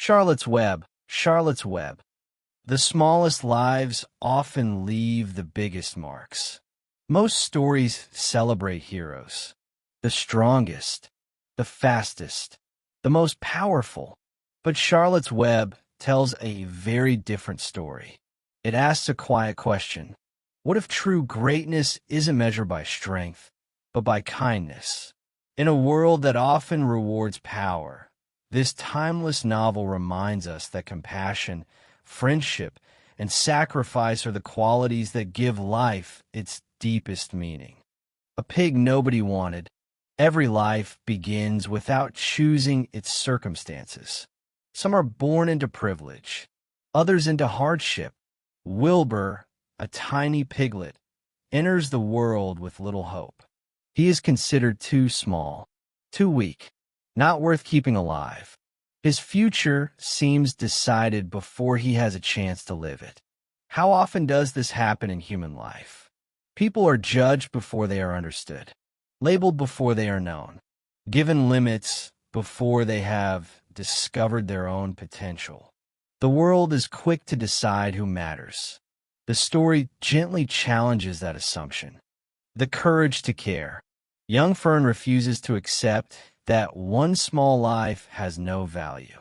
Charlotte's Web. Charlotte's Web. The smallest lives often leave the biggest marks. Most stories celebrate heroes. The strongest, the fastest, the most powerful. But Charlotte's Web tells a very different story. It asks a quiet question. What if true greatness isn't measured by strength, but by kindness? In a world that often rewards power, this timeless novel reminds us that compassion, friendship, and sacrifice are the qualities that give life its deepest meaning. A pig nobody wanted. Every life begins without choosing its circumstances. Some are born into privilege, others into hardship. Wilbur, a tiny piglet, enters the world with little hope. He is considered too small, too weak, not worth keeping alive. His future seems decided before he has a chance to live it. How often does this happen in human life? People are judged before they are understood, labeled before they are known, given limits before they have discovered their own potential. The world is quick to decide who matters. The story gently challenges that assumption. The courage to care. Young Fern refuses to accept that one small life has no value.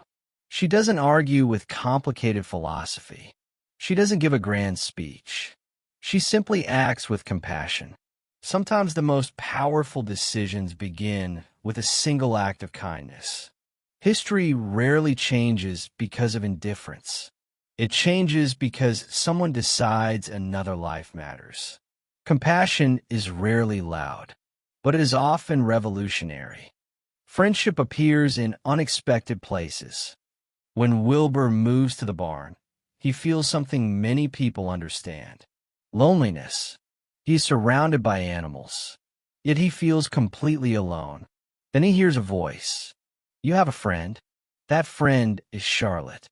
She doesn't argue with complicated philosophy. She doesn't give a grand speech. She simply acts with compassion. Sometimes the most powerful decisions begin with a single act of kindness. History rarely changes because of indifference. It changes because someone decides another life matters. Compassion is rarely loud, but it is often revolutionary. Friendship appears in unexpected places. When Wilbur moves to the barn, he feels something many people understand. Loneliness. He is surrounded by animals, yet he feels completely alone. Then he hears a voice. You have a friend. That friend is Charlotte,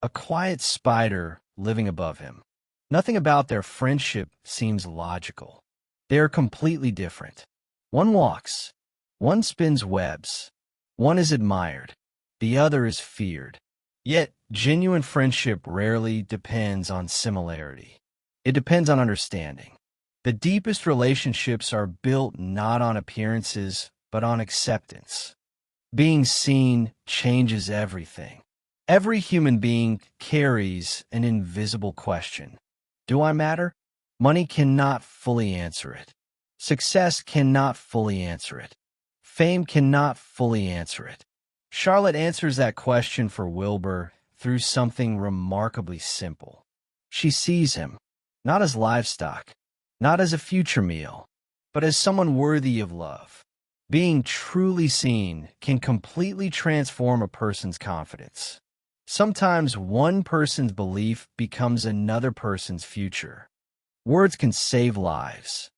a quiet spider living above him. Nothing about their friendship seems logical. They are completely different. One walks. One spins webs. One is admired. The other is feared. Yet, genuine friendship rarely depends on similarity. It depends on understanding. The deepest relationships are built not on appearances, but on acceptance. Being seen changes everything. Every human being carries an invisible question. Do I matter? Money cannot fully answer it. Success cannot fully answer it. Fame cannot fully answer it. Charlotte answers that question for Wilbur through something remarkably simple. She sees him, not as livestock, not as a future meal, but as someone worthy of love. Being truly seen can completely transform a person's confidence. Sometimes one person's belief becomes another person's future. Words can save lives.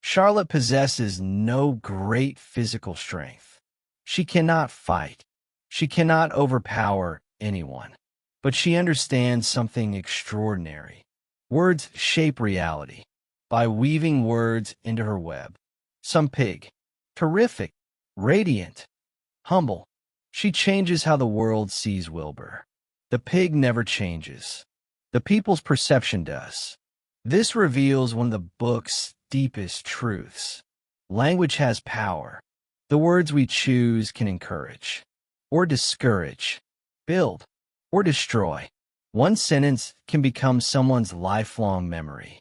Charlotte possesses no great physical strength. She cannot fight. She cannot overpower anyone. But she understands something extraordinary. Words shape reality by weaving words into her web. Some pig. Terrific. Radiant. Humble. She changes how the world sees Wilbur. The pig never changes. The people's perception does. This reveals one of the book's deepest truths. Language has power. The words we choose can encourage, or discourage, build, or destroy. One sentence can become someone's lifelong memory.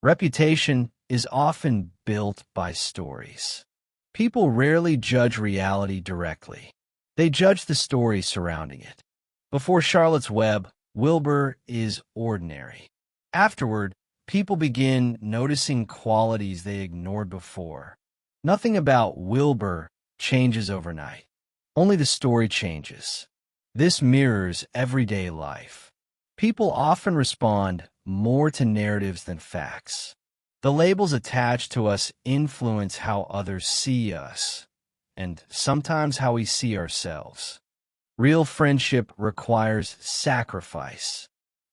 Reputation is often built by stories. People rarely judge reality directly. They judge the story surrounding it. Before Charlotte's Web, Wilbur is ordinary. Afterward, people begin noticing qualities they ignored before. Nothing about Wilbur changes overnight. Only the story changes. This mirrors everyday life. People often respond more to narratives than facts. The labels attached to us influence how others see us, and sometimes how we see ourselves. Real friendship requires sacrifice.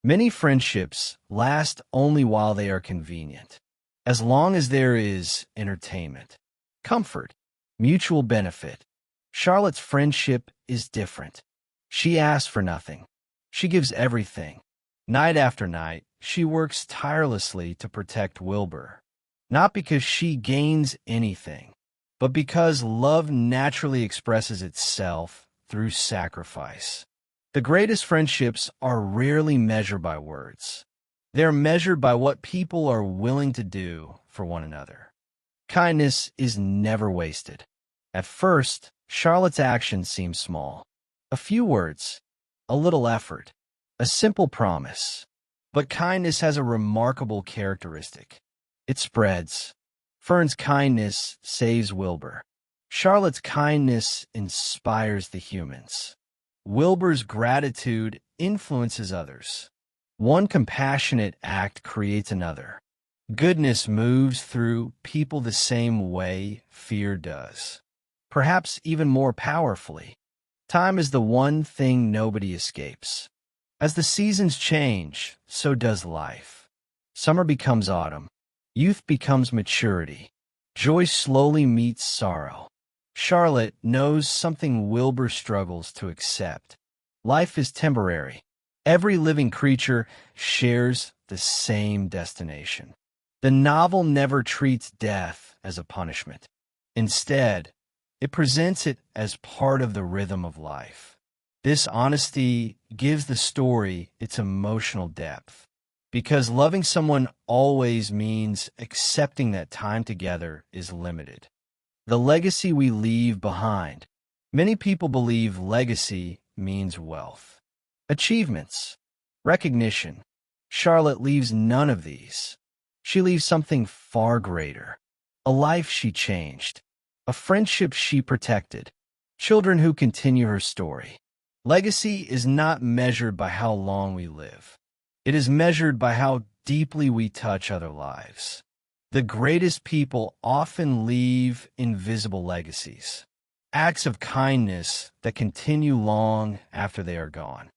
Many friendships last only while they are convenient, as long as there is entertainment, comfort, mutual benefit. Charlotte's friendship is different. She asks for nothing. She gives everything. Night after night, she works tirelessly to protect Wilbur. Not because she gains anything, but because love naturally expresses itself through sacrifice. The greatest friendships are rarely measured by words. They're measured by what people are willing to do for one another. Kindness is never wasted. At first, Charlotte's actions seem small. A few words, a little effort, a simple promise. But kindness has a remarkable characteristic. It spreads. Fern's kindness saves Wilbur. Charlotte's kindness inspires the humans. Wilbur's gratitude influences others. One compassionate act creates another. Goodness moves through people the same way fear does. Perhaps even more powerfully. Time is the one thing nobody escapes. As the seasons change, so does life. Summer becomes autumn. Youth becomes maturity. Joy slowly meets sorrow. Charlotte knows something Wilbur struggles to accept. Life is temporary. Every living creature shares the same destination. The novel never treats death as a punishment. Instead, it presents it as part of the rhythm of life. This honesty gives the story its emotional depth. Because loving someone always means accepting that time together is limited. The legacy we leave behind. Many people believe legacy means wealth, achievements, recognition. Charlotte leaves none of these. She leaves something far greater. A life she changed. A friendship she protected. Children who continue her story. Legacy is not measured by how long we live. It is measured by how deeply we touch other lives. The greatest people often leave invisible legacies, acts of kindness that continue long after they are gone.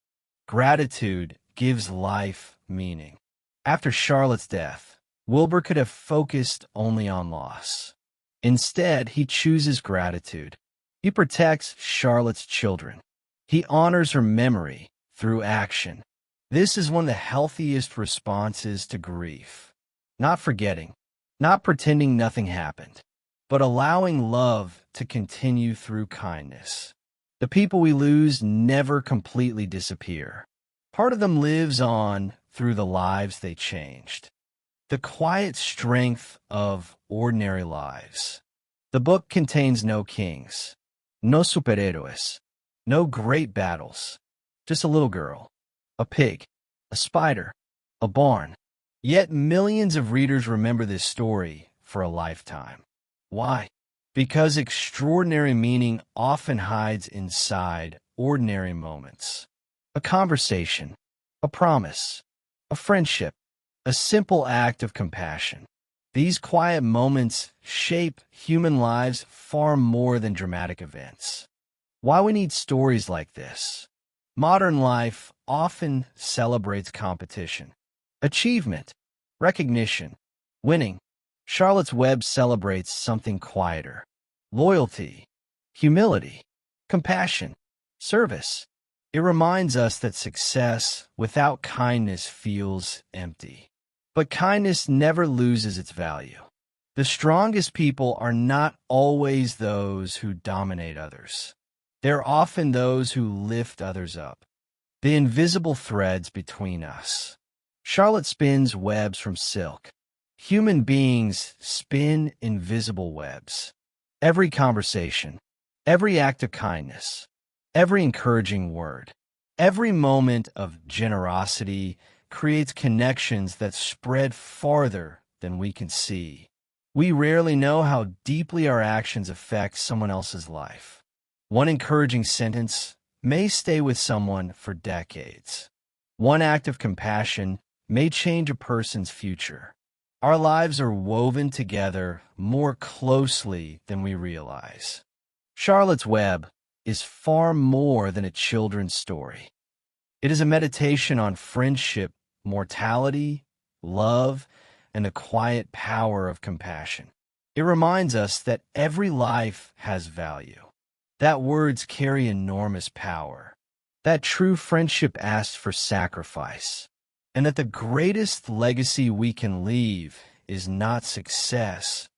Gratitude gives life meaning. After Charlotte's death, Wilbur could have focused only on loss. Instead, he chooses gratitude. He protects Charlotte's children. He honors her memory through action. This is one of the healthiest responses to grief. Not forgetting, not pretending nothing happened, but allowing love to continue through kindness. The people we lose never completely disappear. Part of them lives on through the lives they changed. The quiet strength of ordinary lives. The book contains no kings, no superhéroes, no great battles, just a little girl, a pig, a spider, a barn. Yet millions of readers remember this story for a lifetime. Why? Because extraordinary meaning often hides inside ordinary moments. A conversation, a promise, a friendship, a simple act of compassion. These quiet moments shape human lives far more than dramatic events. Why we need stories like this? Modern life often celebrates competition, achievement, recognition, winning. Charlotte's Web celebrates something quieter: loyalty, humility, compassion, service. It reminds us that success without kindness feels empty. But kindness never loses its value. The strongest people are not always those who dominate others. They're often those who lift others up. The invisible threads between us. Charlotte spins webs from silk. Human beings spin invisible webs. Every conversation, every act of kindness, every encouraging word, every moment of generosity creates connections that spread farther than we can see. We rarely know how deeply our actions affect someone else's life. One encouraging sentence may stay with someone for decades. One act of compassion may change a person's future. Our lives are woven together more closely than we realize. Charlotte's Web is far more than a children's story. It is a meditation on friendship, mortality, love, and the quiet power of compassion. It reminds us that every life has value, that words carry enormous power, that true friendship asks for sacrifice, and that the greatest legacy we can leave is not success,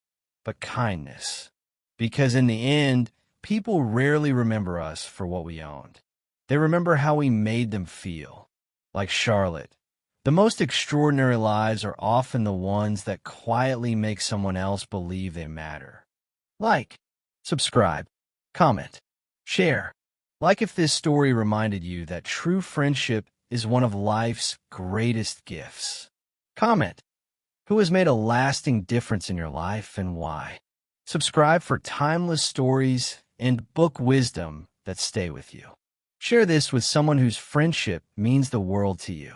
but kindness. Because in the end, people rarely remember us for what we owned. They remember how we made them feel. Like Charlotte, the most extraordinary lives are often the ones that quietly make someone else believe they matter. Like, subscribe, comment, share. Like if this story reminded you that true friendship is one of life's greatest gifts. Comment, who has made a lasting difference in your life and why? Subscribe for timeless stories and book wisdom that stay with you. Share this with someone whose friendship means the world to you.